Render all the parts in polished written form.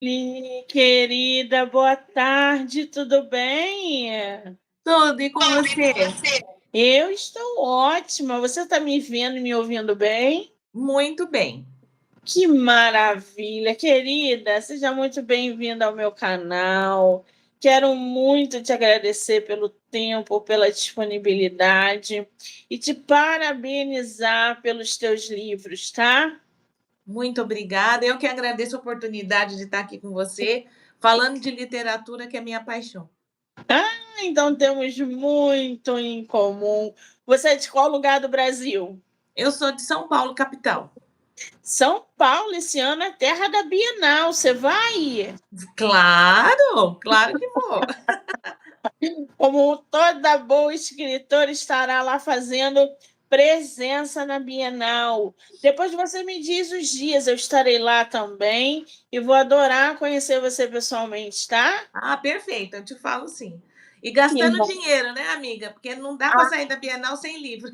Querida, boa tarde, tudo bem? Tudo, e com você? Eu estou ótima. Você está me vendo e me ouvindo bem? Muito bem. Que maravilha, querida. Seja muito bem-vinda ao meu canal. Quero muito te agradecer pelo tempo, pela disponibilidade e te parabenizar pelos teus livros, tá? Muito obrigada. Eu que agradeço a oportunidade de estar aqui com você, falando de literatura, que é minha paixão. Então temos muito em comum. Você é de qual lugar do Brasil? Eu sou de São Paulo, capital. São Paulo, esse ano é terra da Bienal. Você vai? Claro, claro que vou. Como toda boa escritora, estará lá fazendo presença na Bienal. Depois você me diz os dias, eu estarei lá também e vou adorar conhecer você pessoalmente, tá? Ah, perfeito, eu te falo sim. E Que gastando bom. dinheiro, né, amiga? Porque não dá para sair da Bienal sem livro.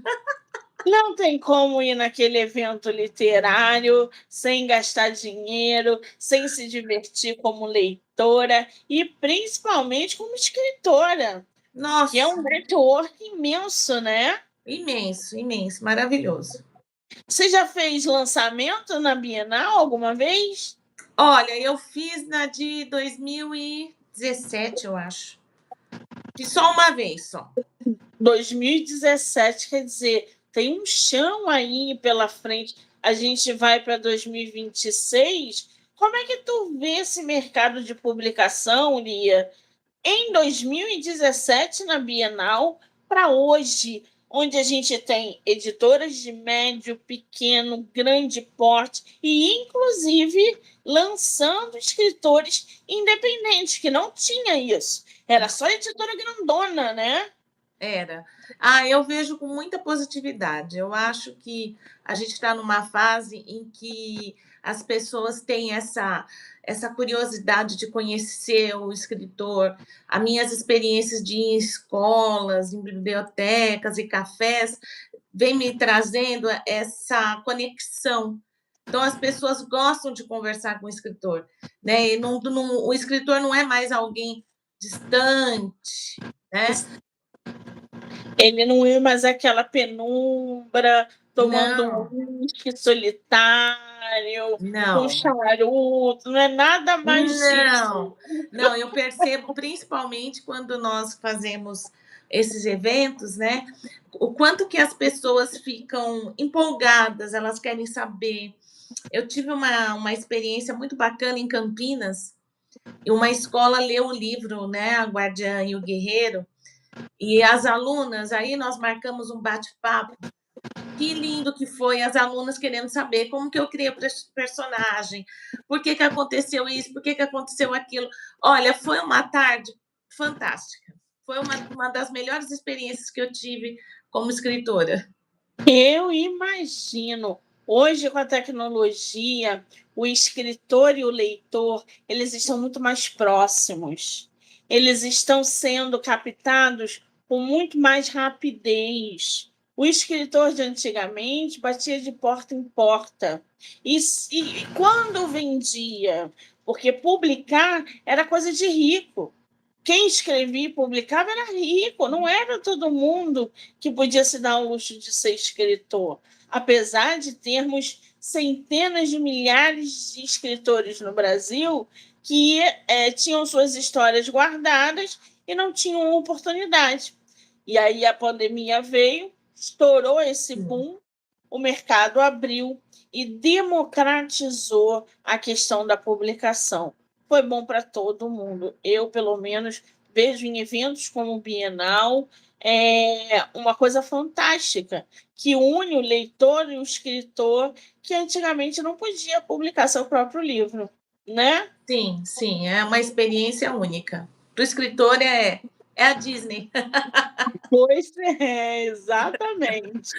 Não tem como ir naquele evento literário sem gastar dinheiro, sem se divertir como leitora e principalmente como escritora, que é Nossa, um network imenso, né? imenso, imenso, maravilhoso. Você já fez lançamento na Bienal alguma vez? Olha, eu fiz na de 2017, eu acho. Fiz só uma vez só. 2017, quer dizer, tem um chão aí pela frente. A gente vai para 2026. Como é que tu vê esse mercado de publicação, Lia? Em 2017, na Bienal, para hoje, onde a gente tem editoras de médio, pequeno, grande porte e, inclusive, lançando escritores independentes, que não tinha isso. Era só editora grandona, né? Era. Ah, eu vejo com muita positividade. Eu acho que a gente está numa fase em que as pessoas têm essa curiosidade de conhecer o escritor. As minhas experiências de ir em escolas, em bibliotecas e cafés vem me trazendo essa conexão. Então, as pessoas gostam de conversar com o escritor, né? E o escritor não é mais alguém distante, né? Ele não é mais aquela penumbra, tomando Não, um uísque solitário, com não, charuto, não é nada mais disso. não, não. Eu percebo, principalmente quando nós fazemos esses eventos, né? O quanto que as pessoas ficam empolgadas, elas querem saber. Eu tive uma experiência muito bacana em Campinas, e uma escola leu o livro, né? A Guardiã e o Guerreiro, e as alunas, aí nós marcamos um bate-papo. Que lindo que foi as alunas querendo saber como que eu criei o personagem, por que aconteceu isso, por que aconteceu aquilo. Olha, foi uma tarde fantástica. Foi uma das melhores experiências que eu tive como escritora. Eu imagino. Hoje, com a tecnologia, o escritor e o leitor, eles estão muito mais próximos. Eles estão sendo captados com muito mais rapidez. O escritor de antigamente batia de porta em porta. E quando vendia? Porque publicar era coisa de rico. Quem escrevia e publicava era rico, não era todo mundo que podia se dar o luxo de ser escritor, apesar de termos centenas de milhares de escritores no Brasil que tinham suas histórias guardadas e não tinham oportunidade. E aí a pandemia veio, estourou esse boom, o mercado abriu e democratizou a questão da publicação. Foi bom para todo mundo. Eu, pelo menos, vejo em eventos como o Bienal uma coisa fantástica, que une o leitor e o escritor, que antigamente não podia publicar seu próprio livro, né? Sim, sim, é uma experiência única. Para o escritor é a Disney. Pois é, exatamente.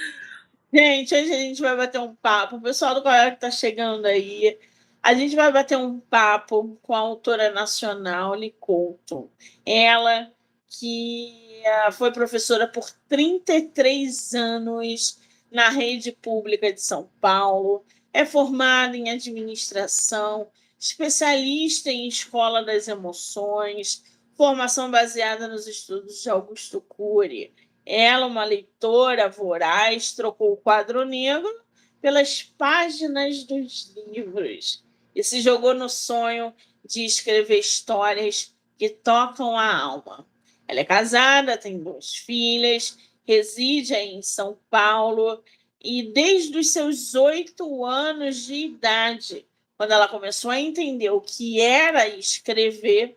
Gente, hoje a gente vai bater um papo. O pessoal do Coral que está chegando aí. A gente vai bater um papo com a autora nacional, Nicole Couto. Ela que foi professora por 33 anos na rede pública de São Paulo, é formada em administração, especialista em escola das emoções, formação baseada nos estudos de Augusto Cury. Ela, uma leitora voraz, trocou o quadro negro pelas páginas dos livros e se jogou no sonho de escrever histórias que tocam a alma. Ela é casada, tem 2 filhas, reside aí em São Paulo e desde os seus 8 anos de idade, quando ela começou a entender o que era escrever,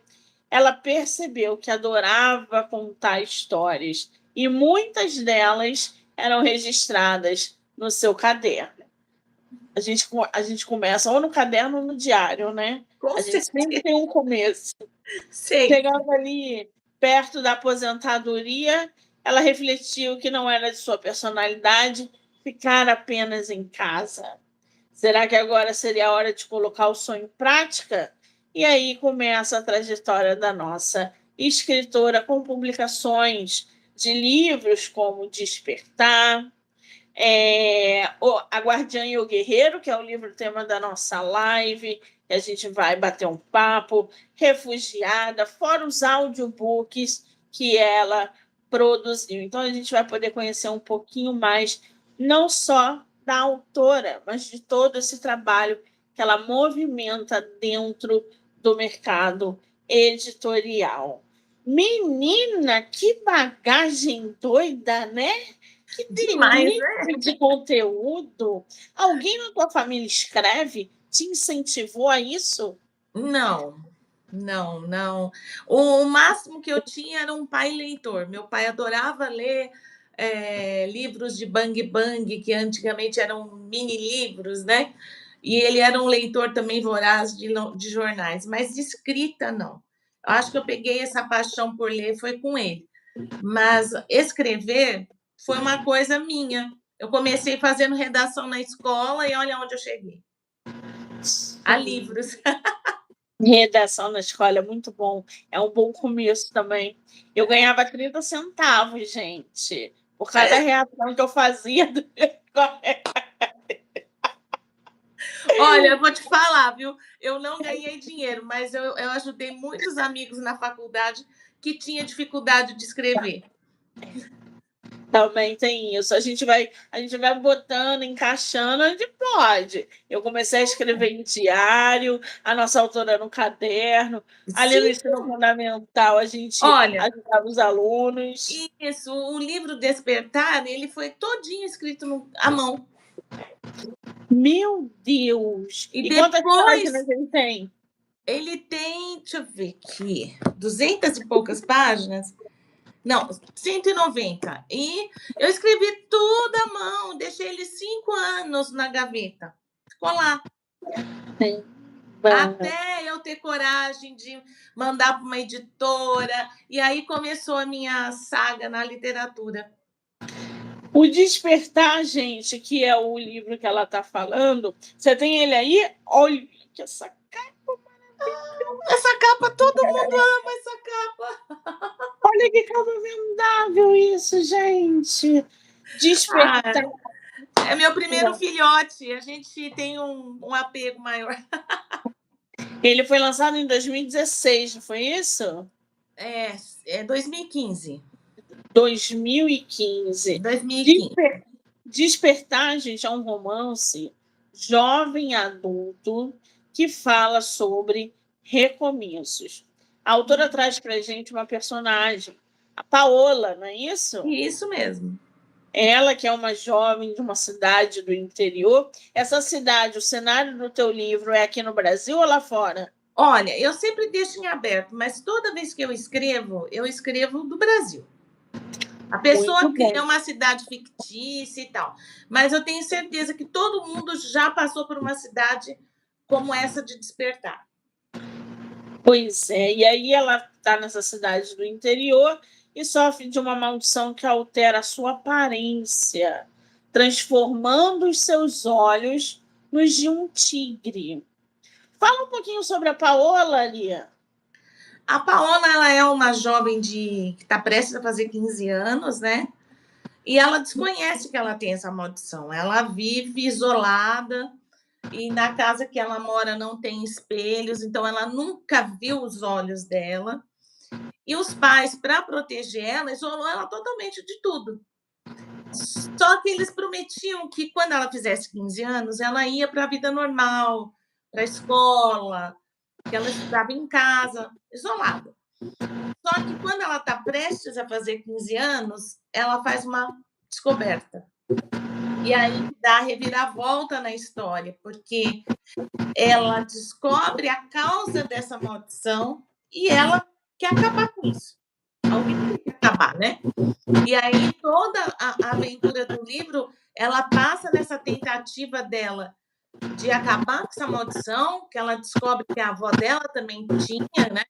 ela percebeu que adorava contar histórias e muitas delas eram registradas no seu caderno. A gente começa ou no caderno ou no diário, né? Com A gente sempre certeza. tem um começo. Sei. Chegando ali perto da aposentadoria, ela refletiu que não era de sua personalidade ficar apenas em casa. Será que agora seria a hora de colocar o sonho em prática? E aí começa a trajetória da nossa escritora com publicações de livros como Despertar, A Guardiã e o Guerreiro, que é o livro tema da nossa live, que a gente vai bater um papo, Refugiada, fora os audiobooks que ela produziu. Então, a gente vai poder conhecer um pouquinho mais, não só da autora, mas de todo esse trabalho que ela movimenta dentro do mercado editorial. Menina, que bagagem doida, né? Que Demais, delícia né? de conteúdo! Alguém na tua família escreve? Te incentivou a isso? Não, não, não. O máximo que eu tinha era um pai leitor. Meu pai adorava ler livros de Bang Bang, que antigamente eram mini livros, né? E ele era um leitor também voraz de jornais, mas de escrita, não. Eu acho que eu peguei essa paixão por ler foi com ele. Mas escrever foi uma coisa minha. Eu comecei fazendo redação na escola e olha onde eu cheguei. A livros. Redação na escola é muito bom. É um bom começo também. Eu ganhava 30 centavos, gente, por cada reação que eu fazia. Olha, eu vou te falar, viu? Eu não ganhei dinheiro, mas eu ajudei muitos amigos na faculdade que tinham dificuldade de escrever. Também tem isso. A gente vai botando, encaixando, a gente pode. Eu comecei a escrever em diário, a nossa autora no caderno. Ali no Sim, ensino fundamental, a gente olha, ajudava os alunos. isso, o livro Despertar, ele foi todinho escrito à mão. Meu Deus! E E quantas depois páginas ele tem? ele tem, deixa eu ver aqui, 200 e poucas páginas. Não, 190. E eu escrevi tudo à mão, deixei ele 5 anos na gaveta. Ficou lá. Até eu ter coragem de mandar para uma editora. E aí começou a minha saga na literatura. O Despertar, gente, que é o livro que ela está falando, você tem ele aí? Olha que essa capa maravilhosa! Essa capa, todo mundo ama essa capa. Olha que capa vendável isso, gente! Despertar. É meu primeiro filhote, a gente tem um apego maior. Ele foi lançado em 2016, não foi isso? É 2015. 2015. 2015. Despertar, gente, é um romance jovem adulto que fala sobre recomeços. A autora traz para a gente uma personagem, a Paola, não é isso? Isso mesmo. Ela que é uma jovem de uma cidade do interior. Essa cidade, o cenário do teu livro é aqui no Brasil ou lá fora? Olha, eu sempre deixo em aberto, mas toda vez que eu escrevo do Brasil. A pessoa cria uma cidade fictícia e tal, mas eu tenho certeza que todo mundo já passou por uma cidade como essa de Despertar. Pois é, e aí ela está nessa cidade do interior e sofre de uma maldição que altera a sua aparência, transformando os seus olhos nos de um tigre. Fala um pouquinho sobre a Paola, Lia. A Paola, ela é uma jovem que está prestes a fazer 15 anos, né? E ela desconhece que ela tem essa maldição. Ela vive isolada, e na casa que ela mora não tem espelhos, então ela nunca viu os olhos dela. E os pais, para proteger ela, isolou ela totalmente de tudo. Só que eles prometiam que quando ela fizesse 15 anos, ela ia para a vida normal, para a escola, que ela estudava em casa, isolada. Só que quando ela está prestes a fazer 15 anos, ela faz uma descoberta. E aí dá a reviravolta na história, porque ela descobre a causa dessa maldição e ela quer acabar com isso. Alguém tem que acabar, né? E aí toda a aventura do livro, ela passa nessa tentativa dela de acabar com essa maldição, que ela descobre que a avó dela também tinha, né?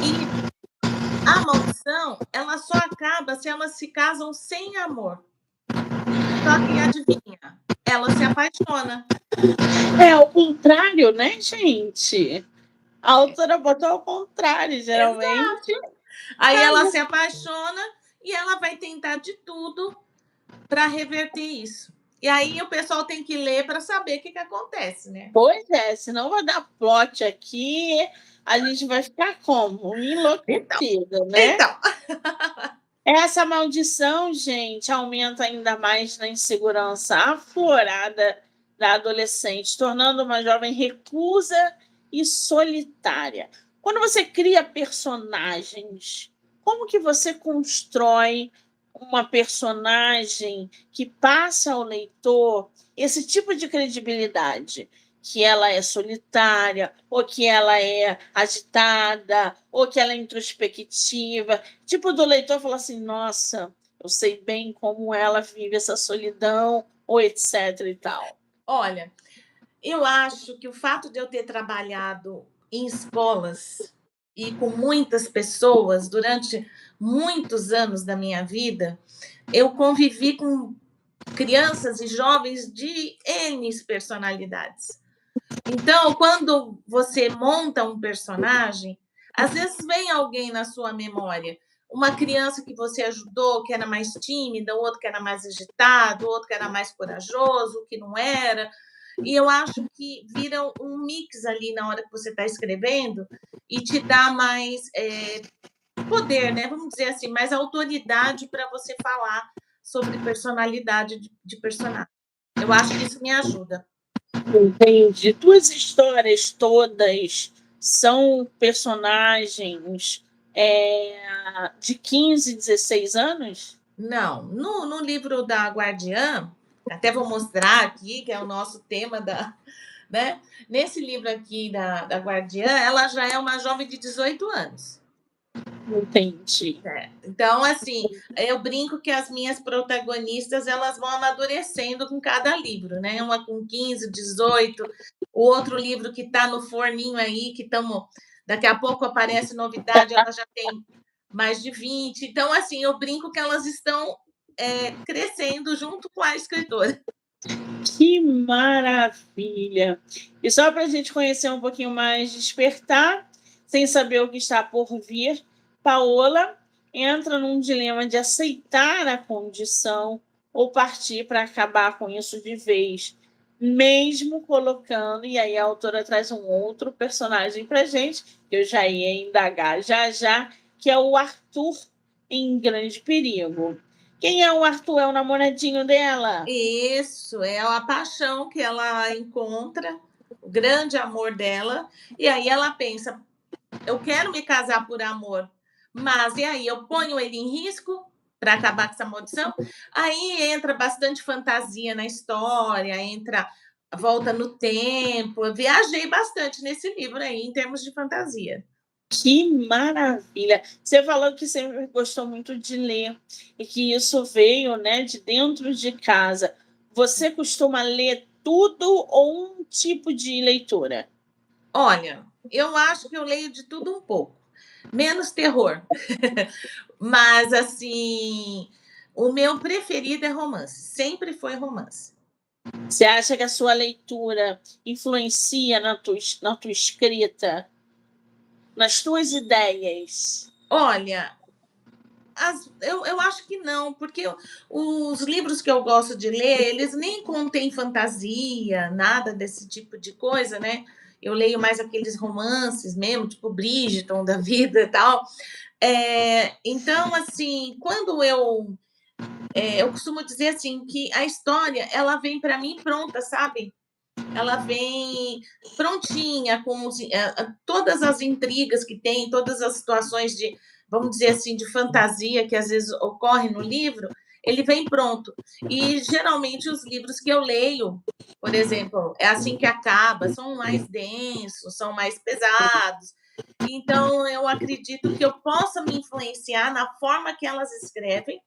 E a maldição, ela só acaba se elas se casam sem amor. Só que adivinha? Ela se apaixona. É o contrário, né, gente? A autora botou ao contrário, geralmente. Aí ela se apaixona e ela vai tentar de tudo para reverter isso. E aí o pessoal tem que ler para saber o que acontece, né? Pois é, senão vai dar plot aqui, a gente vai ficar como? Enlouquecida, né? Então. Essa maldição, gente, aumenta ainda mais na insegurança aflorada da adolescente, tornando uma jovem reclusa e solitária. Quando você cria personagens, como que você constrói uma personagem que passa ao leitor esse tipo de credibilidade? Que ela é solitária, ou que ela é agitada, ou que ela é introspectiva. Tipo do leitor falar assim, nossa, eu sei bem como ela vive essa solidão, ou etc e tal. Olha, eu acho que o fato de eu ter trabalhado em escolas e com muitas pessoas durante muitos anos da minha vida, eu convivi com crianças e jovens de N personalidades. Então, quando você monta um personagem, às vezes vem alguém na sua memória, uma criança que você ajudou, que era mais tímida, outro que era mais agitado, outro que era mais corajoso, que não era. E eu acho que vira um mix ali na hora que você está escrevendo e te dá mais poder, né? Vamos dizer assim, mais autoridade para você falar sobre personalidade de personagem. Eu acho que isso me ajuda. Entendi. Tuas histórias todas são personagens de 15, 16 anos? Não, no livro da Guardiã, até vou mostrar aqui, que é o nosso tema da. Né? Nesse livro aqui da Guardiã, ela já é uma jovem de 18 anos. Entendi. Então, assim, eu brinco que as minhas protagonistas elas vão amadurecendo com cada livro, né? Uma com 15, 18, o outro livro que está no forninho aí, que estamos. Daqui a pouco aparece novidade, ela já tem mais de 20. Então, assim, eu brinco que elas estão crescendo junto com a escritora. Que maravilha! E só para a gente conhecer um pouquinho mais, despertar, sem saber o que está por vir, Paola entra num dilema de aceitar a condição ou partir para acabar com isso de vez, mesmo colocando, e aí a autora traz um outro personagem para a gente, que eu já ia indagar já, que é o Arthur em Grande Perigo. Quem é o Arthur? É o namoradinho dela? Isso, é a paixão que ela encontra, o grande amor dela, e aí ela pensa: eu quero me casar por amor, mas e aí eu ponho ele em risco para acabar com essa maldição? Aí entra bastante fantasia na história, entra volta no tempo. Eu viajei bastante nesse livro aí, em termos de fantasia. Que maravilha! Você falou que sempre gostou muito de ler e que isso veio, né, de dentro de casa. Você costuma ler tudo ou um tipo de leitura? Olha, eu acho que eu leio de tudo um pouco, menos terror. Mas, assim, o meu preferido é romance, sempre foi romance. Você acha que a sua leitura influencia na tua escrita, nas tuas ideias? Olha, Eu acho que não, porque os livros que eu gosto de ler, eles nem contêm fantasia, nada desse tipo de coisa, né? Eu leio mais aqueles romances mesmo, tipo Bridgerton da vida e tal. Então, assim, quando eu costumo dizer assim que a história ela vem para mim pronta, sabe? Ela vem prontinha, com todas as intrigas que tem, todas as situações de, vamos dizer assim, de fantasia que às vezes ocorre no livro, ele vem pronto. E geralmente os livros que eu leio, por exemplo, é assim que acaba, são mais densos, são mais pesados. Então, eu acredito que eu possa me influenciar na forma que elas escrevem,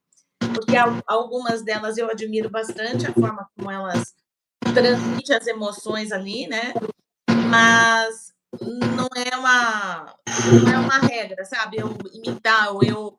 porque algumas delas eu admiro bastante a forma como elas transmite as emoções ali, né? Mas não é uma regra, sabe? Eu imitar ou eu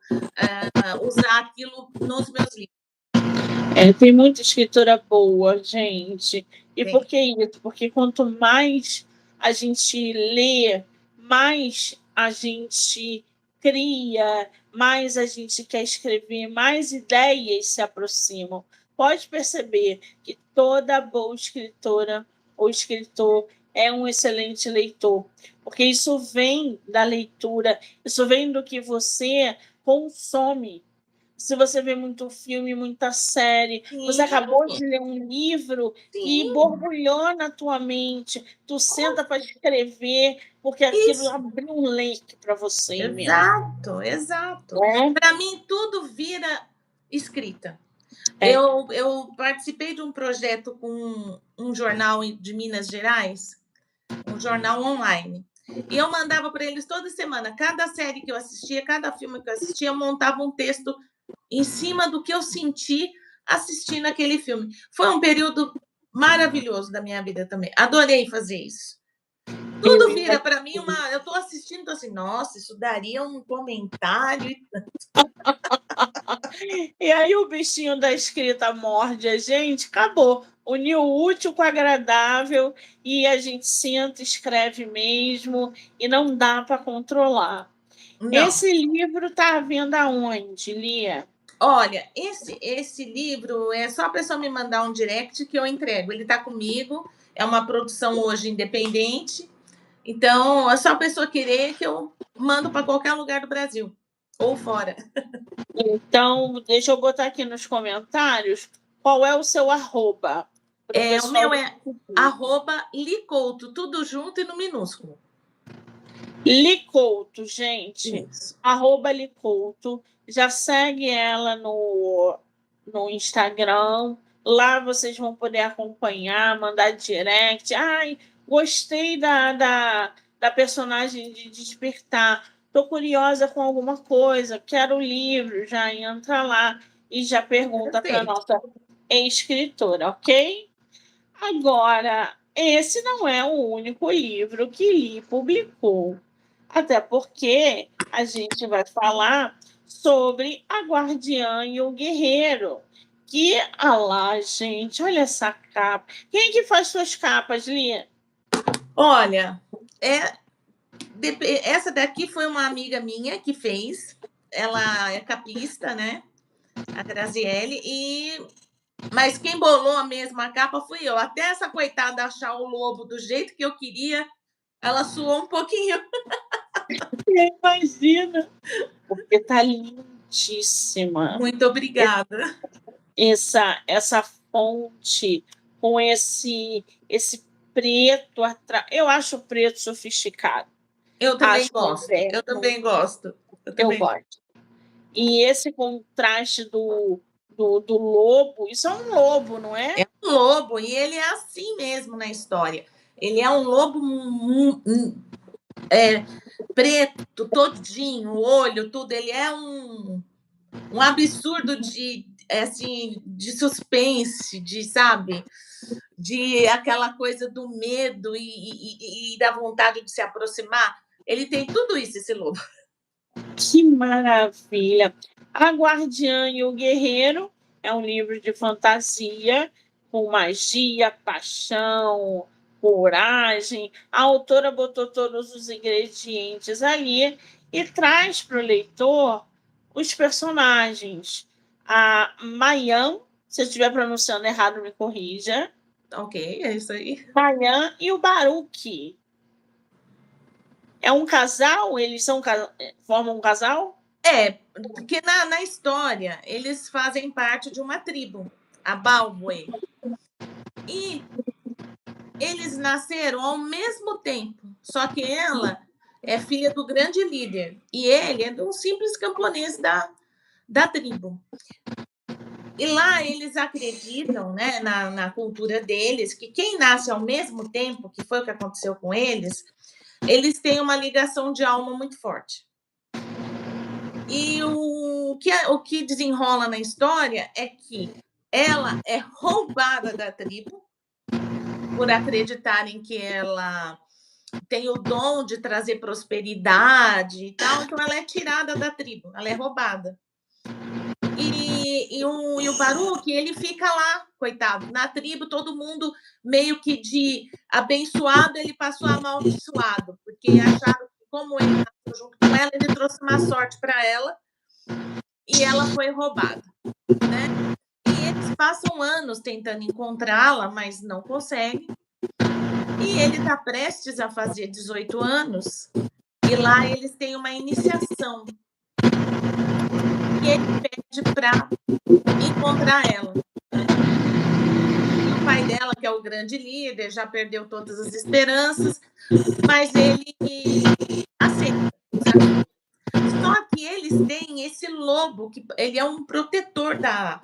usar aquilo nos meus livros. Tem muita escritora boa, gente. E por Tem. que isso? Porque quanto mais a gente lê, mais a gente cria, mais a gente quer escrever, mais ideias se aproximam. Pode perceber que toda boa escritora ou escritor é um excelente leitor, porque isso vem da leitura, isso vem do que você consome. Se você vê muito filme, muita série, você Sim, acabou de ler um livro e sim, borbulhou na tua mente, tu senta para escrever, porque aquilo isso. abriu um leque para você imenso. Exato, exato. Né? Para mim, tudo vira escrita. É. Eu participei de um projeto com um jornal de Minas Gerais, um jornal online. E eu mandava para eles toda semana, cada série que eu assistia, cada filme que eu assistia, eu montava um texto em cima do que eu senti assistindo aquele filme. Foi um período maravilhoso da minha vida também. Adorei fazer isso. Eu Tudo vira para mim imagino. uma. Eu estou assistindo, tô assim, nossa, isso daria um comentário. E aí o bichinho da escrita morde a gente, acabou. Uniu o útil com o agradável e a gente senta, escreve mesmo e não dá para controlar. Não. Esse livro está à venda aonde, Lia? Olha, esse livro é só a pessoa me mandar um direct que eu entrego. Ele está comigo, é uma produção hoje independente. Então, é só a pessoa querer que eu mando para qualquer lugar do Brasil ou fora. Então, deixa eu botar aqui nos comentários qual é o seu arroba para o O pessoal meu é seguir. @licouto, tudo junto e no minúsculo. Licouto, gente. Isso. @Licouto. Já segue ela no Instagram. Lá vocês vão poder acompanhar, mandar direct. Ai, gostei da personagem de Despertar. Estou curiosa com alguma coisa, quero o livro. Já entra lá e já pergunta para a Perfeito. nossa escritora, ok? Agora, esse não é o único livro que Li publicou, até porque a gente vai falar sobre A Guardiã e o Guerreiro, que, lá, gente, olha essa capa. Quem é que faz suas capas, Li? Olha, é, essa daqui foi uma amiga minha que fez. Ela é capista, né? A Graziele. Mas quem bolou a mesma capa fui eu. Até essa coitada achar o lobo do jeito que eu queria, ela suou um pouquinho. Imagina, porque tá lindíssima. Muito obrigada. Essa fonte com esse preto atrás. Eu acho o preto sofisticado. Eu também Acho gosto. Eu moderno, também gosto. Eu eu também. gosto. E esse contraste do lobo, isso é um lobo, não é? É um lobo e ele é assim mesmo na história. Ele é um lobo preto, todinho, o olho, tudo. Ele é um absurdo assim, de suspense, sabe? De aquela coisa do medo e da vontade de se aproximar. Ele tem tudo isso, esse lobo. Que maravilha! A Guardiã e o Guerreiro é um livro de fantasia com magia, paixão, coragem. A autora botou todos os ingredientes ali e traz para o leitor os personagens. A Mayan, se eu estiver pronunciando errado, me corrija. Ok, é isso aí. Mayan e o Baruch. É um casal? Eles formam um casal? Porque na história eles fazem parte de uma tribo, a Balwe. E eles nasceram ao mesmo tempo, só que ela é filha do grande líder e ele é de um simples camponês da tribo. E lá eles acreditam, né, na cultura deles, que quem nasce ao mesmo tempo, que foi o que aconteceu com eles têm uma ligação de alma muito forte. E o que desenrola na história é que ela é roubada da tribo por acreditarem que ela tem o dom de trazer prosperidade e tal, então ela é tirada da tribo, ela é roubada. E o Baruch, ele fica lá, coitado, na tribo, todo mundo meio que de abençoado, ele passou a amaldiçoado, porque acharam que, como ele nasceu junto com ela, ele trouxe uma sorte para ela e ela foi roubada, né? E eles passam anos tentando encontrá-la, mas não conseguem. E ele está prestes a fazer 18 anos, e lá eles têm uma iniciação. E ele pede para encontrar ela. E o pai dela, que é o grande líder, já perdeu todas as esperanças, mas ele aceita. Só que eles têm esse lobo, que ele é um protetor da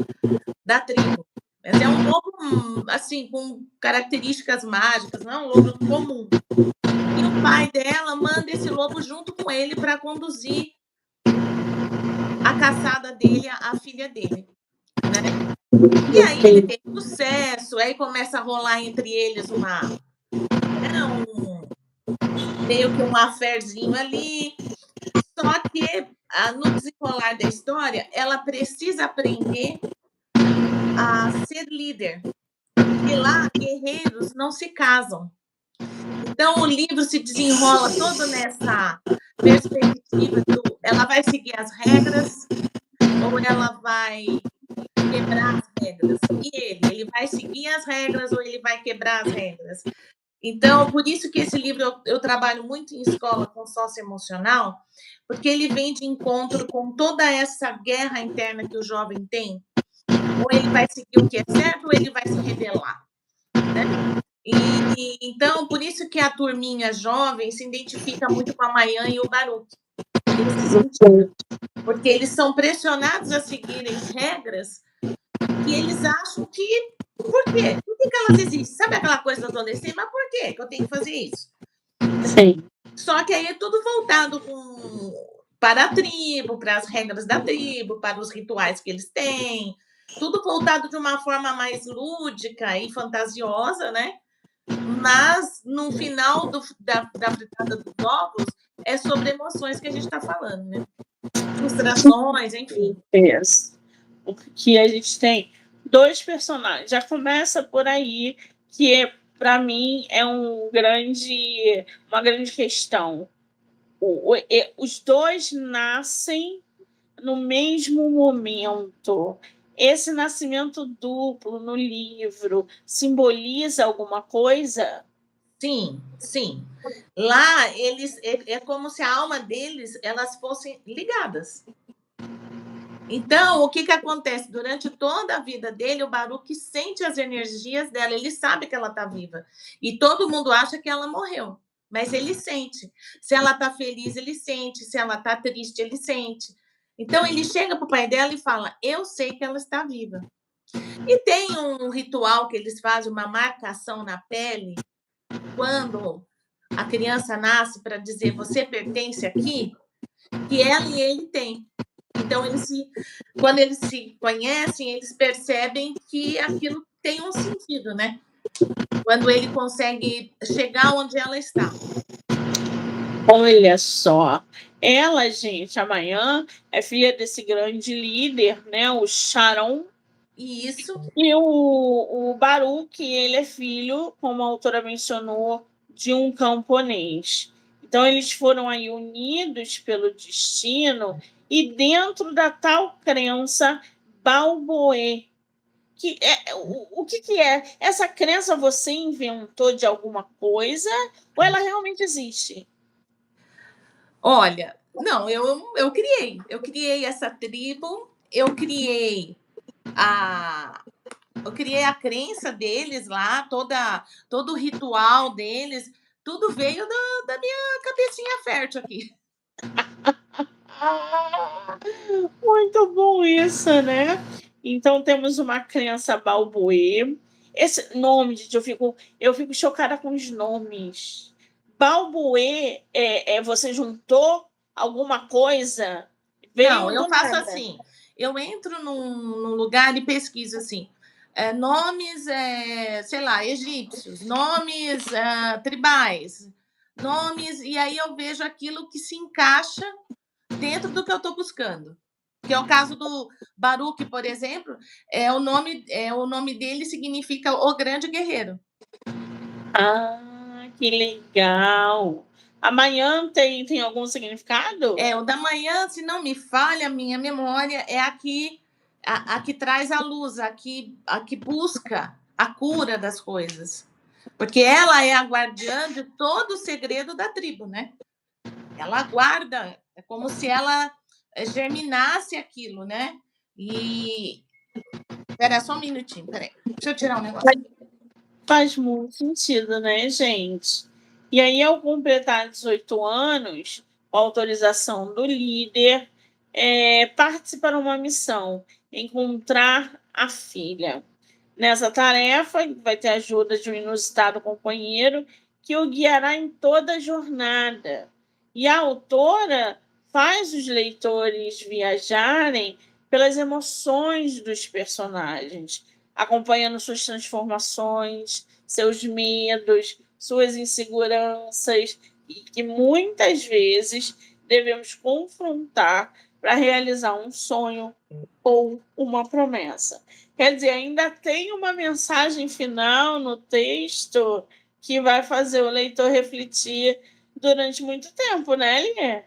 tribo. Mas é um lobo, assim, com características mágicas, não é um lobo comum. E o pai dela manda esse lobo junto com ele para conduzir a caçada dele, a filha dele, né? E aí ele tem sucesso, aí começa a rolar entre eles meio que um affairzinho ali. Só que no desenrolar da história, ela precisa aprender a ser líder. E lá, guerreiros não se casam. Então, o livro se desenrola todo nessa perspectiva ela vai seguir as regras ou ela vai quebrar as regras. E ele vai seguir as regras ou ele vai quebrar as regras. Então, por isso que esse livro eu trabalho muito em escola com socioemocional, porque ele vem de encontro com toda essa guerra interna que o jovem tem. Ou ele vai seguir o que é certo ou ele vai se rebelar, né? Então, por isso que a turminha jovem se identifica muito com a Mayan e o Baruch, nesse sentido, porque eles são pressionados a seguirem regras que eles acham que... Por quê? Por que elas existem? Sabe aquela coisa do adolescente? Mas por quê que eu tenho que fazer isso? Sim. Só que aí é tudo voltado para a tribo, para as regras da tribo, para os rituais que eles têm, tudo voltado de uma forma mais lúdica e fantasiosa, né? Mas no final da fritada dos ovos é sobre emoções que a gente está falando, né? Frustrações, enfim. Isso. Porque a gente tem 2 personagens. Já começa por aí, que para mim é uma grande questão. Os 2 nascem no mesmo momento. Esse nascimento duplo no livro simboliza alguma coisa? Sim, sim. Lá eles é como se a alma deles elas fossem ligadas. Então, o que acontece? Durante toda a vida dele, o Baruch sente as energias dela, ele sabe que ela está viva. E todo mundo acha que ela morreu, mas ele sente. Se ela está feliz, ele sente. Se ela está triste, ele sente. Então, ele chega para o pai dela e fala: Eu sei que ela está viva. E tem um ritual que eles fazem, uma marcação na pele, quando a criança nasce, para dizer: Você pertence aqui, que ela e ele têm. Então, quando eles se conhecem, eles percebem que aquilo tem um sentido, né? Quando ele consegue chegar onde ela está. Olha só, ela, gente, amanhã é filha desse grande líder, né? O Sharon. Isso. E o Baruch, ele é filho, como a autora mencionou, de um camponês. Então, eles foram aí unidos pelo destino e dentro da tal crença Balboê. O que, que é? Essa crença você inventou de alguma coisa ou ela realmente existe? Olha, não, eu criei essa tribo, a, eu criei a crença deles lá, todo o ritual deles, tudo veio da minha cabecinha fértil aqui. Ah, muito bom isso, né? Então temos uma crença Balboê. Esse nome, gente, eu fico chocada com os nomes. Balboê você juntou alguma coisa, Não, veio eu do faço nada. assim, eu entro num lugar e pesquiso assim, nomes, sei lá, egípcios, nomes tribais, nomes, e aí eu vejo aquilo que se encaixa dentro do que eu estou buscando. Que é o caso do Baruch, por exemplo, o nome dele significa o grande guerreiro. Ah, que legal. Amanhã tem algum significado? O da manhã, se não me falha a minha memória, é a que traz a luz, a que busca a cura das coisas. Porque ela é a guardiã de todo o segredo da tribo, né? Ela guarda, é como se ela germinasse aquilo, né? E. Espera só um minutinho, peraí. Deixa eu tirar um negócio. Faz muito sentido, né, gente? E aí, ao completar 18 anos, com a autorização do líder, participa de uma missão, encontrar a filha. Nessa tarefa, vai ter a ajuda de um inusitado companheiro que o guiará em toda a jornada. E a autora faz os leitores viajarem pelas emoções dos personagens, acompanhando suas transformações, seus medos, suas inseguranças, e que muitas vezes devemos confrontar para realizar um sonho ou uma promessa. Quer dizer, ainda tem uma mensagem final no texto que vai fazer o leitor refletir durante muito tempo, né, Elinê?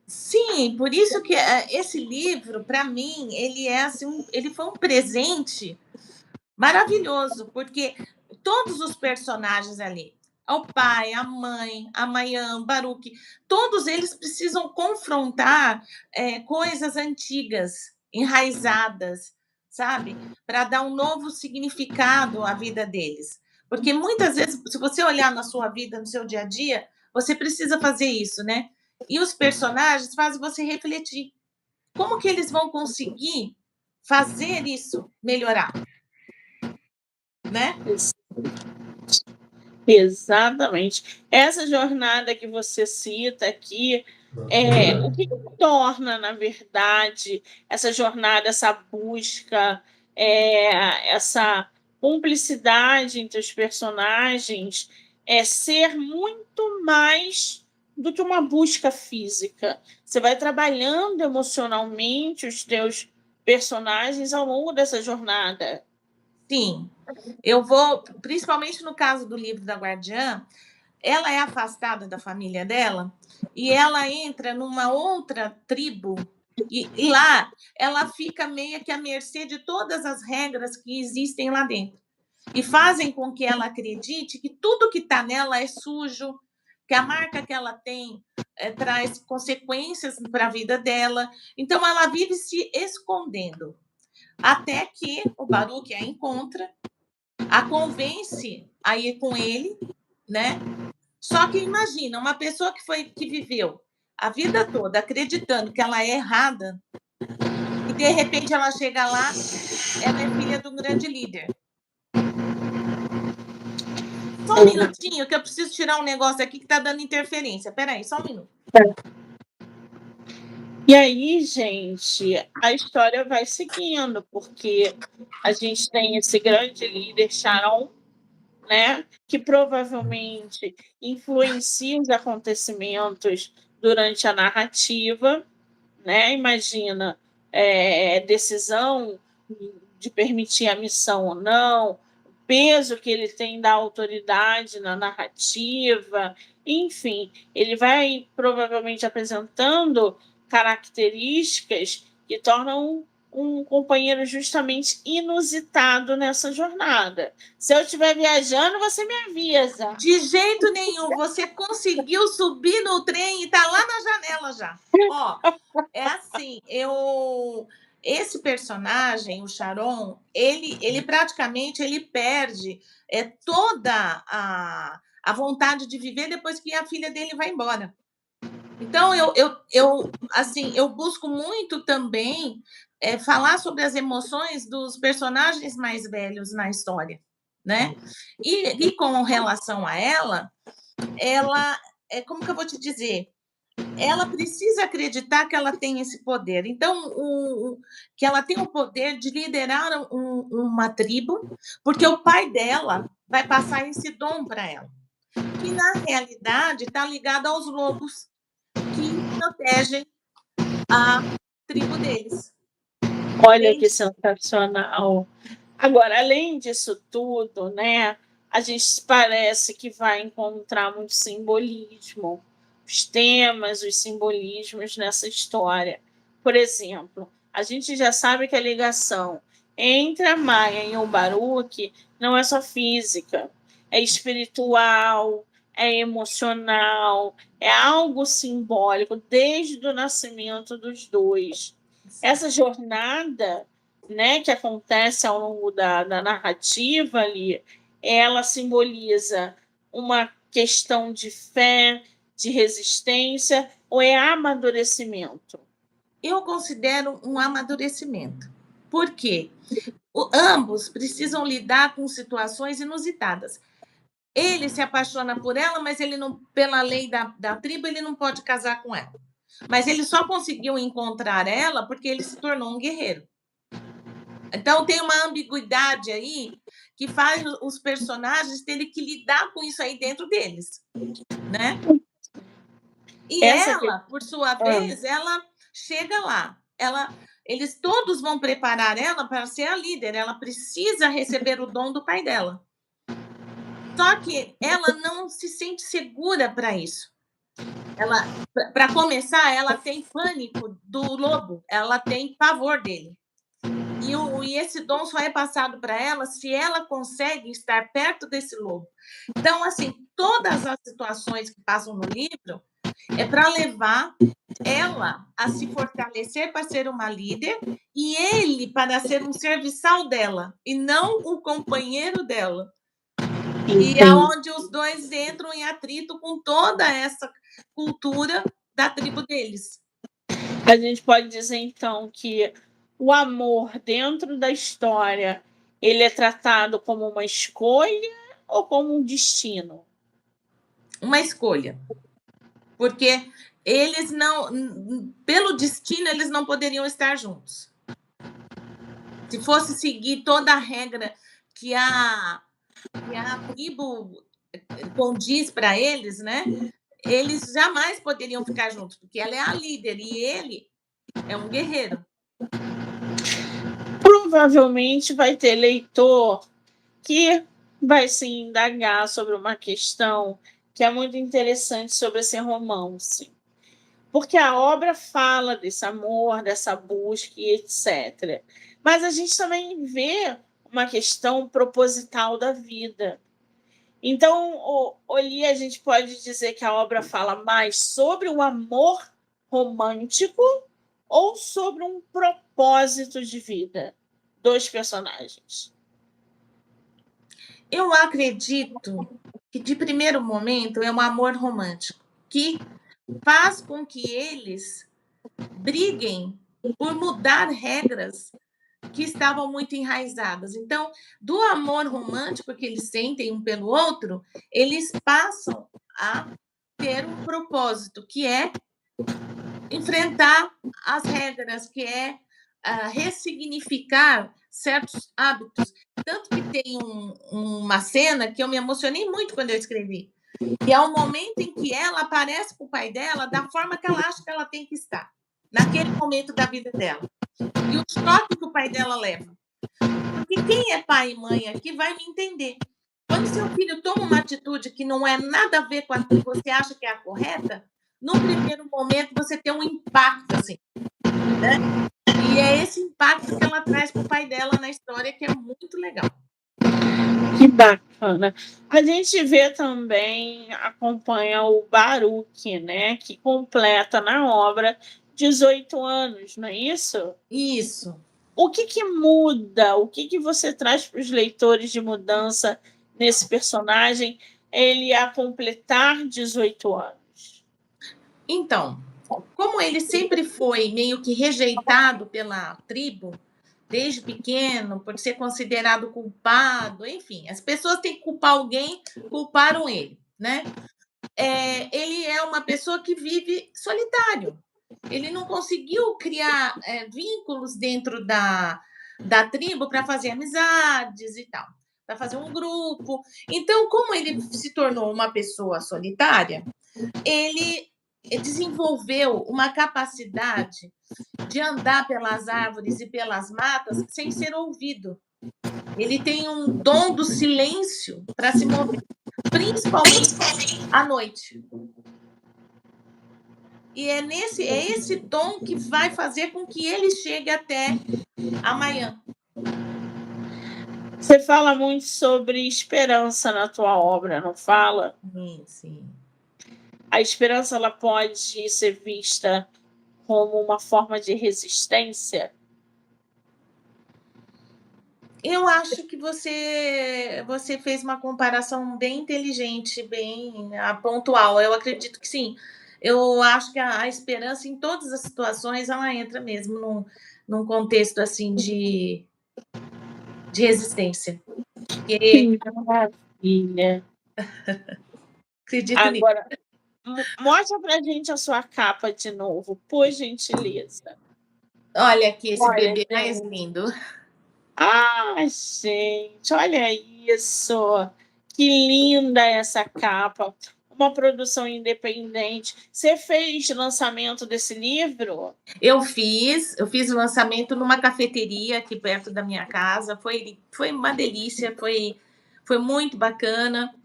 Sim, por isso que esse livro, para mim, ele é assim, ele foi um presente maravilhoso, porque todos os personagens ali, o pai, a mãe, a Mayam, Baruch, todos eles precisam confrontar coisas antigas, enraizadas, sabe? Para dar um novo significado à vida deles. Porque muitas vezes, se você olhar na sua vida, no seu dia a dia, você precisa fazer isso, né? E os personagens fazem você refletir. Como que eles vão conseguir fazer isso melhorar, né? Exatamente. Essa jornada que você cita aqui, o que torna, na verdade, essa jornada, essa busca, essa cumplicidade entre os personagens, ser muito mais do que uma busca física. Você vai trabalhando emocionalmente os teus personagens ao longo dessa jornada. Sim, eu vou, principalmente no caso do livro da Guardiã, ela é afastada da família dela e ela entra numa outra tribo e lá ela fica meio que à mercê de todas as regras que existem lá dentro e fazem com que ela acredite que tudo que está nela é sujo, que a marca que ela tem traz consequências para a vida dela. Então ela vive se escondendo até que o Baruch a encontra, a convence a ir com ele, né? Só que imagina, uma pessoa que viveu a vida toda acreditando que ela é errada e de repente ela chega lá, ela é filha de um grande líder. Só um minutinho que eu preciso tirar um negócio aqui que está dando interferência. Peraí, só um minuto. E aí, gente, a história vai seguindo, porque a gente tem esse grande líder, Sharon, né, que provavelmente influencia os acontecimentos durante a narrativa, né? Imagina, decisão de permitir a missão ou não, o peso que ele tem da autoridade na narrativa, enfim, ele vai provavelmente apresentando características que tornam um companheiro justamente inusitado nessa jornada. Se eu estiver viajando, você me avisa. De jeito nenhum, você conseguiu subir no trem e tá lá na janela já. Ó, é assim, esse personagem, o Charon, ele praticamente ele perde toda a vontade de viver depois que a filha dele vai embora. Então, assim, eu busco muito também falar sobre as emoções dos personagens mais velhos na história, né? E com relação a ela como que eu vou te dizer? Ela precisa acreditar que ela tem esse poder. Então, que ela tem o poder de liderar uma tribo, porque o pai dela vai passar esse dom para ela, que na realidade está ligado aos lobos que protegem a tribo deles. Olha que sensacional. Agora, além disso tudo, né, a gente parece que vai encontrar muito simbolismo, os temas, os simbolismos nessa história. Por exemplo, a gente já sabe que a ligação entre a Maia e o Baruch não é só física, é espiritual, é emocional, é algo simbólico desde o nascimento dos dois. Essa jornada, né, que acontece ao longo da narrativa ali, ela simboliza uma questão de fé, de resistência, ou é amadurecimento? Eu considero um amadurecimento. Por quê? Ambos precisam lidar com situações inusitadas. Ele se apaixona por ela, mas ele não, pela lei da tribo, ele não pode casar com ela. Mas ele só conseguiu encontrar ela porque ele se tornou um guerreiro. Então tem uma ambiguidade aí que faz os personagens terem que lidar com isso aí dentro deles, né? E ela, por sua vez, ela chega lá. Eles todos vão preparar ela para ser a líder. Ela precisa receber o dom do pai dela. Só que ela não se sente segura para isso. Para começar, ela tem pânico do lobo. Ela tem pavor dele. E esse dom só é passado para ela se ela consegue estar perto desse lobo. Então, assim, todas as situações que passam no livro é para levar ela a se fortalecer para ser uma líder e ele para ser um serviçal dela e não o companheiro dela. E aonde os dois entram em atrito com toda essa cultura da tribo deles. A gente pode dizer, então, que o amor dentro da história, ele é tratado como uma escolha ou como um destino? Uma escolha. Porque eles não, pelo destino, eles não poderiam estar juntos. Se fosse seguir toda a regra que a tribo condiz para eles, né? Eles jamais poderiam ficar juntos, porque ela é a líder e ele é um guerreiro. Provavelmente vai ter leitor que vai se indagar sobre uma questão que é muito interessante sobre esse romance. Porque a obra fala desse amor, dessa busca e etc. Mas a gente também vê uma questão proposital da vida. Então, ali a gente pode dizer que a obra fala mais sobre o amor romântico ou sobre um propósito de vida dos personagens? Eu acredito que, de primeiro momento, é um amor romântico que faz com que eles briguem por mudar regras que estavam muito enraizadas. Então, do amor romântico que eles sentem um pelo outro, eles passam a ter um propósito, que é enfrentar as regras, que é ressignificar certos hábitos. Tanto que tem uma cena que eu me emocionei muito quando eu escrevi, que é o momento em que ela aparece para o pai dela da forma que ela acha que ela tem que estar, naquele momento da vida dela. E o choque que o pai dela leva. Porque quem é pai e mãe aqui vai me entender. Quando seu filho toma uma atitude que não é nada a ver com a que você acha que é a correta, num primeiro momento você tem um impacto, assim, né? E é esse impacto que ela traz para o pai dela na história, que é muito legal. Que bacana. A gente vê também, acompanha o Baruch, né, que completa na obra 18 anos, não é isso? Isso. O que que muda? O que que você traz para os leitores de mudança nesse personagem, ele a completar 18 anos? Então, como ele sempre foi meio que rejeitado pela tribo, desde pequeno, por ser considerado culpado, enfim, as pessoas têm que culpar alguém, culparam ele, né? Ele é uma pessoa que vive solitário. Ele não conseguiu criar vínculos dentro da tribo para fazer amizades e tal, para fazer um grupo. Então, como ele se tornou uma pessoa solitária, ele desenvolveu uma capacidade de andar pelas árvores e pelas matas sem ser ouvido. Ele tem um dom do silêncio para se mover, principalmente à noite. E é esse dom que vai fazer com que ele chegue até amanhã. Você fala muito sobre esperança na tua obra, não fala? Sim, sim. A esperança, ela pode ser vista como uma forma de resistência? Eu acho que você fez uma comparação bem inteligente, bem pontual. Eu acredito que sim. Eu acho que a esperança em todas as situações ela entra mesmo num contexto assim de resistência. Porque Que maravilha. acredito nisso. Agora, mostra pra gente a sua capa de novo, por gentileza. Olha aqui esse Olha, bebê mais gente. lindo. Ah, gente, olha isso. Que linda essa capa. Uma produção independente. Você fez lançamento desse livro? Eu fiz o lançamento numa cafeteria aqui perto da minha casa. Foi uma delícia, foi muito bacana.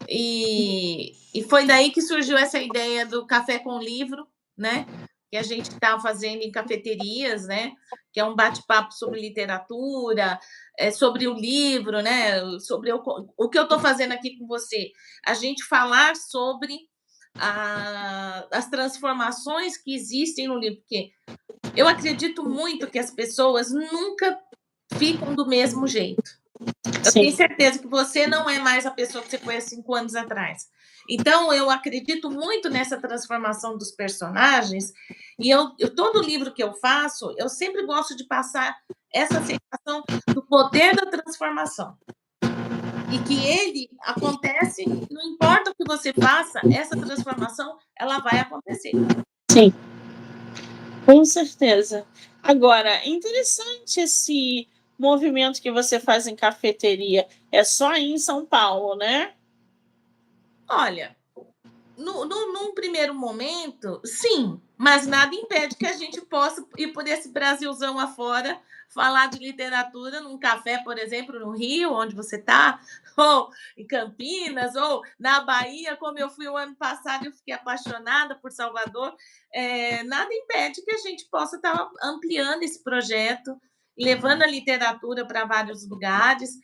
E foi daí que surgiu essa ideia do café com livro, né? Que a gente está fazendo em cafeterias, né? Que é um bate-papo sobre literatura, sobre o livro, né? Sobre o que eu estou fazendo aqui com você. A gente falar sobre as transformações que existem no livro, porque eu acredito muito que as pessoas nunca ficam do mesmo jeito. Eu tenho Sim. certeza que você não é mais a pessoa que você foi há 5 anos atrás. Então, eu acredito muito nessa transformação dos personagens. E todo livro que eu faço, eu sempre gosto de passar essa sensação do poder da transformação. E que ele acontece, não importa o que você faça, essa transformação ela vai acontecer. Sim, com certeza. Agora, interessante esse movimento que você faz em cafeteria. É só aí em São Paulo, né? Olha, num primeiro momento, sim, mas nada impede que a gente possa ir por esse Brasilzão afora, falar de literatura num café, por exemplo, no Rio, onde você está, ou em Campinas, ou na Bahia, como eu fui o ano passado, eu fiquei apaixonada por Salvador. Nada impede que a gente possa estar ampliando esse projeto, levando a literatura para vários lugares.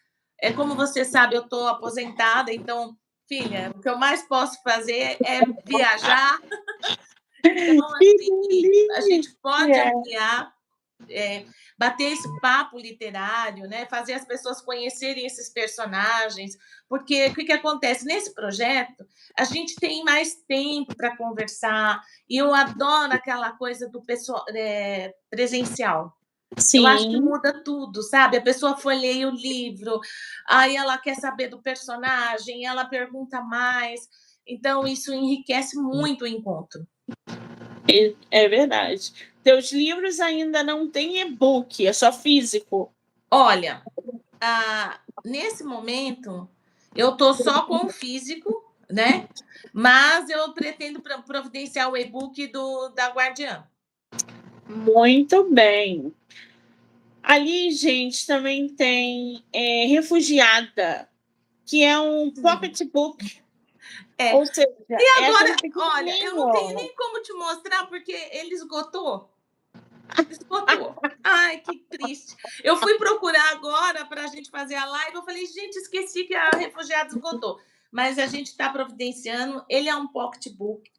Como você sabe, eu estou aposentada, então filha, o que eu mais posso fazer é viajar. Então, Que assim, a gente pode delícia! ampliar, bater esse papo literário, né? Fazer as pessoas conhecerem esses personagens, porque o que acontece nesse projeto? A gente tem mais tempo para conversar, e eu adoro aquela coisa do pessoal presencial. Eu acho que Sim, muda tudo, sabe? A pessoa foi ler o livro, aí ela quer saber do personagem, ela pergunta mais. Então, isso enriquece muito o encontro. é verdade. Teus livros ainda não têm e-book, é só físico. Olha, nesse momento, eu estou só com o físico, né? Mas eu pretendo providenciar o e-book da Guardiã. Muito bem. Ali, gente, também tem Refugiada. que é um pocketbook. É. Ou seja, E é agora, aquele olha, eu não tenho pequenininho. nem como te mostrar, porque ele esgotou. Esgotou. Ai, que triste. Eu fui procurar agora para a gente fazer a live. Eu falei, gente, esqueci que a Refugiados esgotou. Mas a gente está providenciando. Ele é um pocketbook.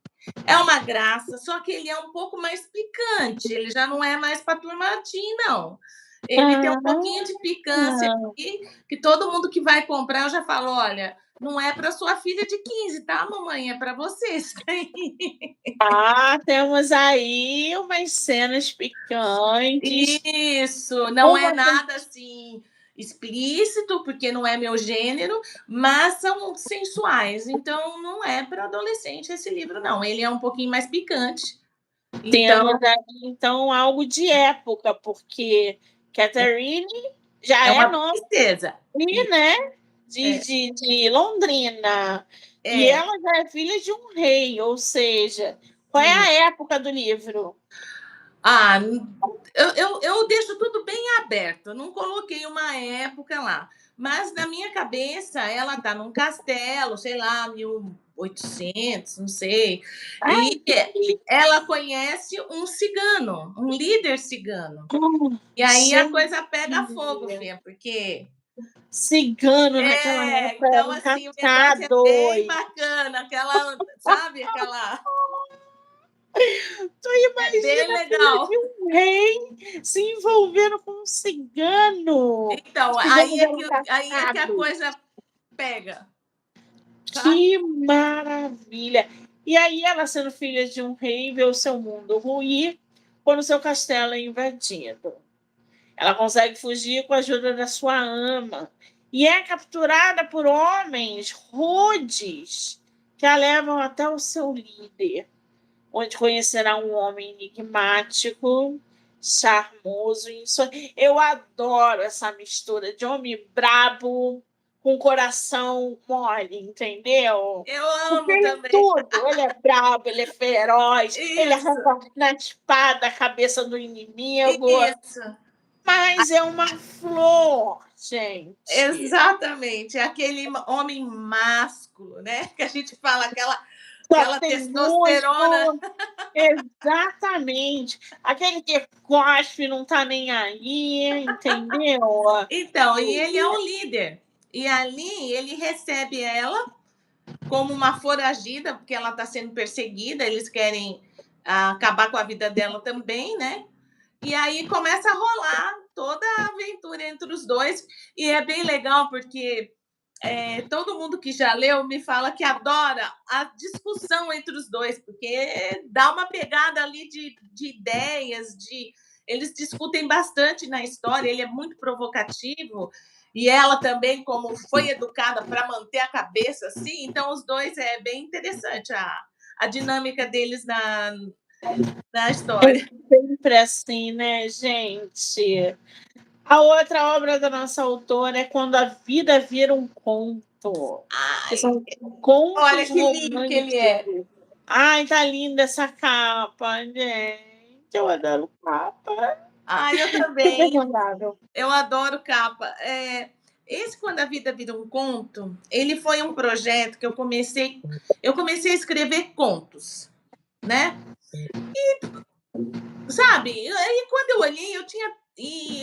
É uma graça, só que ele é um pouco mais picante. Ele já não é mais para turma teen, não. Ele tem um pouquinho de picância aqui, que todo mundo que vai comprar, eu já falo, olha, não é para sua filha de 15, tá, mamãe? É para vocês. Temos aí umas cenas picantes. Isso, não é nada assim explícito, porque não é meu gênero, mas são sensuais. Então, não é para adolescente esse livro, não. Ele é um pouquinho mais picante. Temos aí, então, algo de época, porque Catherine já É é uma nova, princesa. né? De Londrina. E É. ela já é filha de um rei, ou seja, qual é a época do livro? Ah, eu deixo tudo bem aberto, eu não coloquei uma época lá. Mas na minha cabeça, ela está num castelo, sei lá, 1800, não sei. E ela conhece um cigano, um líder cigano. E aí a coisa pega fogo, Fê, porque Cigano naquela época então eram assim, o negócio é bem caçadores. bacana, aquela, sabe, aquela Tu é bem imagina a filha legal. de um rei se envolvendo com um cigano. Então, Ciganos eram aí é que a caçados. coisa pega, tá? Que maravilha! E aí ela, sendo filha de um rei, vê o seu mundo ruir quando seu castelo é invadido. Ela consegue fugir com a ajuda da sua ama e é capturada por homens rudes que a levam até o seu líder, onde conhecerá um homem enigmático, charmoso e insólito. Eu adoro essa mistura de homem brabo com coração mole, entendeu? Eu Porque amo ele é também. tudo. Ele é brabo, ele é feroz, ele Isso, arranca na espada a cabeça do inimigo, isso. mas é uma flor, gente. Exatamente. Aquele homem másculo, né? Que a gente fala, Só aquela tem testosterona. músculo. Exatamente. Aquele que cospe não tá nem aí, entendeu? Então, e ele é o líder. E ali ele recebe ela como uma foragida, porque ela está sendo perseguida, eles querem acabar com a vida dela também, né? E aí começa a rolar toda a aventura entre os dois. E é bem legal, porque todo mundo que já leu me fala que adora a discussão entre os dois, porque dá uma pegada ali de ideias, eles discutem bastante na história, ele é muito provocativo, e ela também, como foi educada para manter a cabeça assim, então os dois é bem interessante a dinâmica deles na É história. sempre assim, né, gente? A outra obra da nossa autora é Quando a Vida Vira um Conto, que Ai, são contos olha que lindo que ele é. românticos. Ai, tá linda essa capa, gente. Eu adoro capa. Ai, eu Super também. agradável. Eu adoro capa. Esse Quando a Vida Vira um Conto, ele foi um projeto que eu comecei a escrever contos, né? Sabe? Aí quando eu olhei,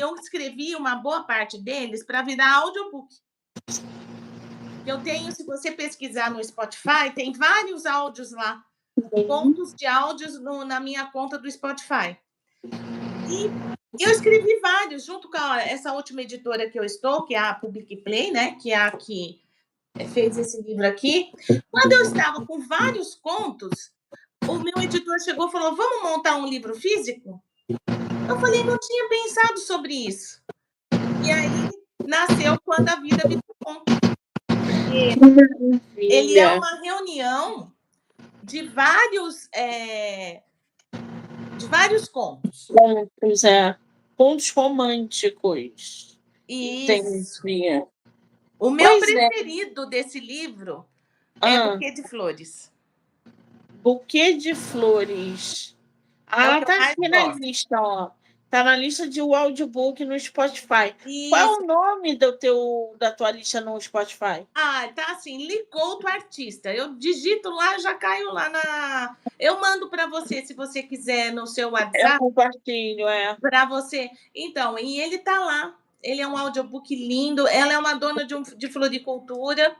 eu escrevi uma boa parte deles para virar audiobook. Eu tenho, se você pesquisar no Spotify, tem vários áudios lá, contos de áudios na minha conta do Spotify. E eu escrevi vários, junto com essa última editora que eu estou, que é a Public Play, né? Que é a que fez esse livro aqui. Quando eu estava com vários contos, o meu editor chegou e falou: vamos montar um livro físico? Eu falei, não tinha pensado sobre isso. E aí nasceu Quando a Vida Vira um Conto. Ele é uma reunião de vários contos. Contos, contos românticos. Isso. Entendi. O meu Pois é. preferido desse livro é Buquê de Flores. Buquê de Flores. É o que eu Tá mais aqui na gosto. lista, ó. Tá na lista de audiobook no Spotify. Qual é Isso. o nome da tua lista no Spotify? Tá assim, Licouto Artista. Eu digito lá, já caio lá na. Eu mando para você, se você quiser, no seu Eu WhatsApp, compartilho, para você. Então, e ele tá lá. Ele é um audiobook lindo. Ela é uma dona de floricultura.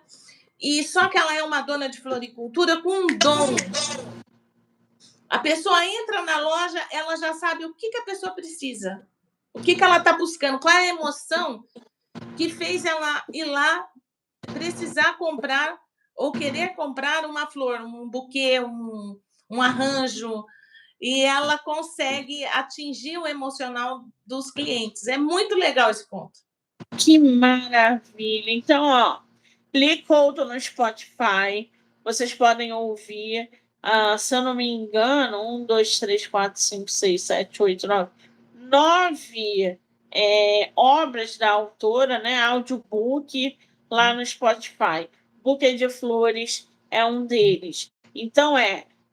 E só que ela é uma dona de floricultura com um dom. A pessoa entra na loja, ela já sabe o que a pessoa precisa. O que ela está buscando, qual é a emoção que fez ela ir lá precisar comprar ou querer comprar uma flor, um buquê, um arranjo, e ela consegue atingir o emocional dos clientes. É muito legal esse ponto. Que maravilha! Então, ó, Licouto no Spotify, vocês podem ouvir, se eu não me engano, 1, 2, 3, 4, 5, 6, 7, 8, 9, 9 obras da autora, né? Audiobook lá no Spotify. Buquê de Flores é um deles. Então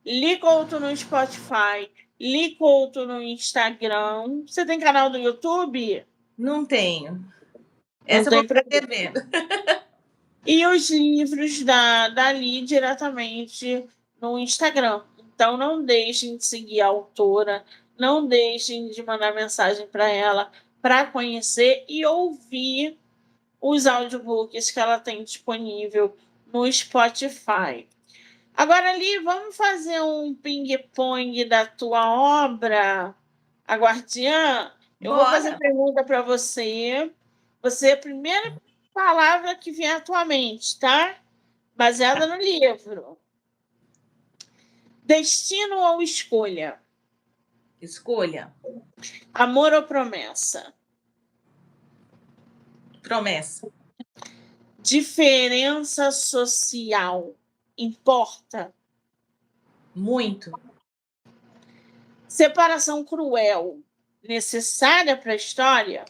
Licouto no Spotify, Licouto no Instagram. Você tem canal do YouTube? Não tenho. Não Essa eu vou tem ficar problema. devendo. E os livros dali diretamente no Instagram. Então, não deixem de seguir a autora, não deixem de mandar mensagem para ela para conhecer e ouvir os audiobooks que ela tem disponível no Spotify. Agora, Ali, vamos fazer um ping-pong da tua obra, A Guardiã? Eu vou fazer Bora. pergunta para você. Você, a primeira palavra que vier à tua mente, tá? Baseada no livro. Destino ou escolha? Escolha. Amor ou promessa? Promessa. Diferença social importa? Muito. Separação cruel necessária para a história?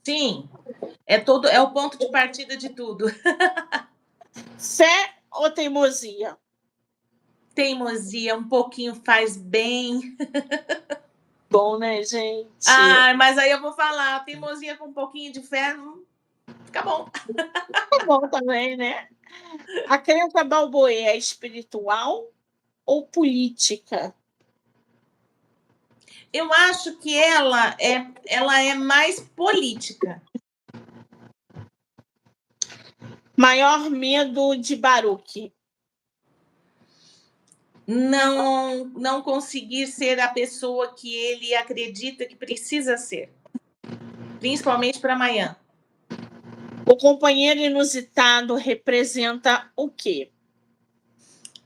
Sim. É o ponto de partida de tudo. Fé ou teimosia? Teimosia, um pouquinho faz bem. Bom, né, gente? Mas aí eu vou falar, teimosia com um pouquinho de fé, fica bom. Tá bom também, né? A crença balboê é espiritual ou política? Eu acho que ela é mais política. Maior medo de Baruch? Não conseguir ser a pessoa que ele acredita que precisa ser. Principalmente para amanhã. O companheiro inusitado representa o quê?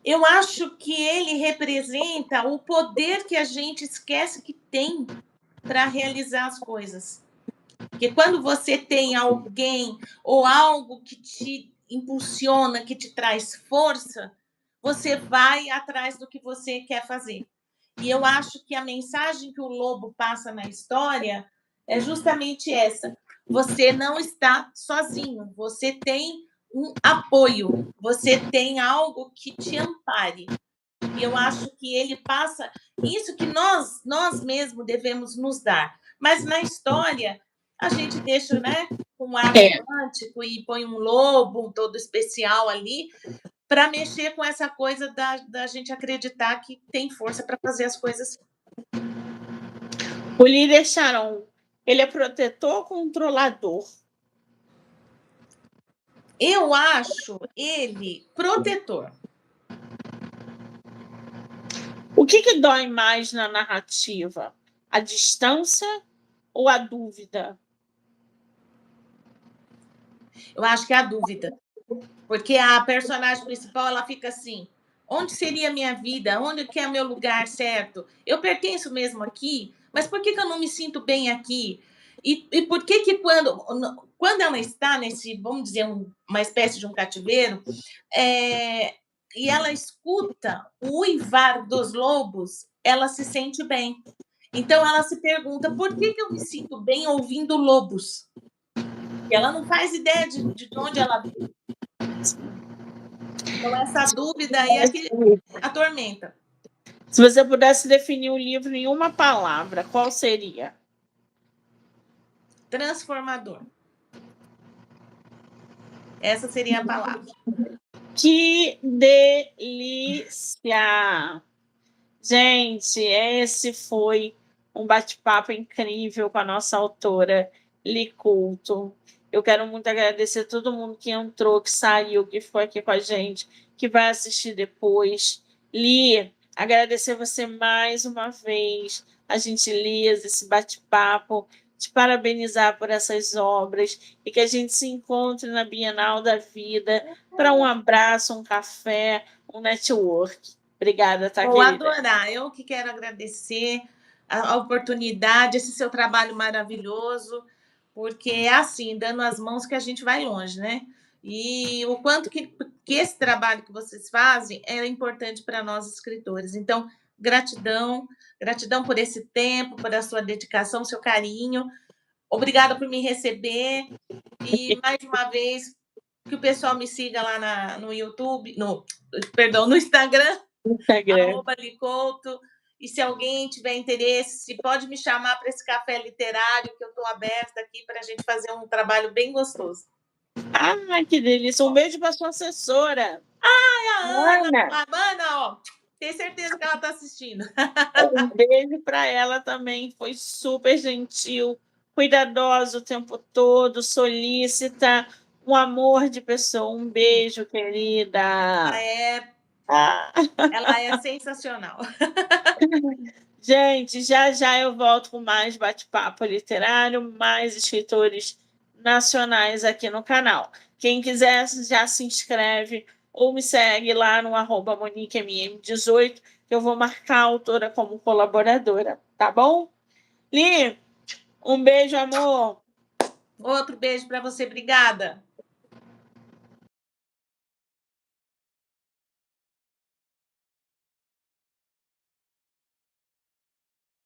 Eu acho que ele representa o poder que a gente esquece que tem para realizar as coisas. Porque quando você tem alguém ou algo que te impulsiona, que te traz força, você vai atrás do que você quer fazer. E eu acho que a mensagem que o lobo passa na história é justamente essa. Você não está sozinho, você tem um apoio, você tem algo que te ampare. E eu acho que ele passa isso que nós mesmos devemos nos dar. Mas na história, a gente deixa, né, um ar romântico e põe um lobo um todo especial ali para mexer com essa coisa da gente acreditar que tem força para fazer as coisas. O líder Sharon, ele é protetor ou controlador? Eu acho ele protetor. O que dói mais na narrativa? A distância ou a dúvida? Eu acho que é a dúvida. Porque a personagem principal, ela fica assim, onde seria a minha vida? Onde que é meu lugar certo? Eu pertenço mesmo aqui? Mas por que eu não me sinto bem aqui? E por que quando ela está nesse, vamos dizer, uma espécie de um cativeiro, e ela escuta o uivar dos lobos, ela se sente bem. Então ela se pergunta, por que eu me sinto bem ouvindo lobos? E ela não faz ideia de onde ela veio. Então, essa dúvida aí é que atormenta. Se você pudesse definir o livro em uma palavra, qual seria? transformador. Essa seria a palavra. Que delícia! Gente, esse foi um bate-papo incrível com a nossa autora, Li Couto. Eu quero muito agradecer a todo mundo que entrou, que saiu, que foi aqui com a gente, que vai assistir depois. Li, agradecer você mais uma vez, a gentileza, esse bate-papo, te parabenizar por essas obras e que a gente se encontre na Bienal da Vida para um abraço, um café, um network. Obrigada, tá, Vou querida? adorar. Eu que quero agradecer a oportunidade, esse seu trabalho maravilhoso, porque é assim, dando as mãos que a gente vai longe, né? E o quanto que esse trabalho que vocês fazem é importante para nós escritores. Então, gratidão, gratidão por esse tempo, por a sua dedicação, seu carinho. Obrigada por me receber. E mais uma vez, que o pessoal me siga lá no YouTube, no Instagram, Instagram. @Licouto. E se alguém tiver interesse, pode me chamar para esse café literário, que eu estou aberta aqui para a gente fazer um trabalho bem gostoso. Ah, que delícia. Um beijo para sua assessora. A Ana, ó, tenho certeza que ela está assistindo. Um beijo para ela também. Foi super gentil, cuidadosa o tempo todo, solícita, um amor de pessoa. Um beijo, querida. Ela é sensacional. Gente, já já eu volto com mais bate-papo literário, mais escritores nacionais aqui no canal. Quem quiser já se inscreve ou me segue lá no @MoniqueMM18, que eu vou marcar a autora como colaboradora, tá bom? Li, um beijo, amor. Outro beijo para você, obrigada.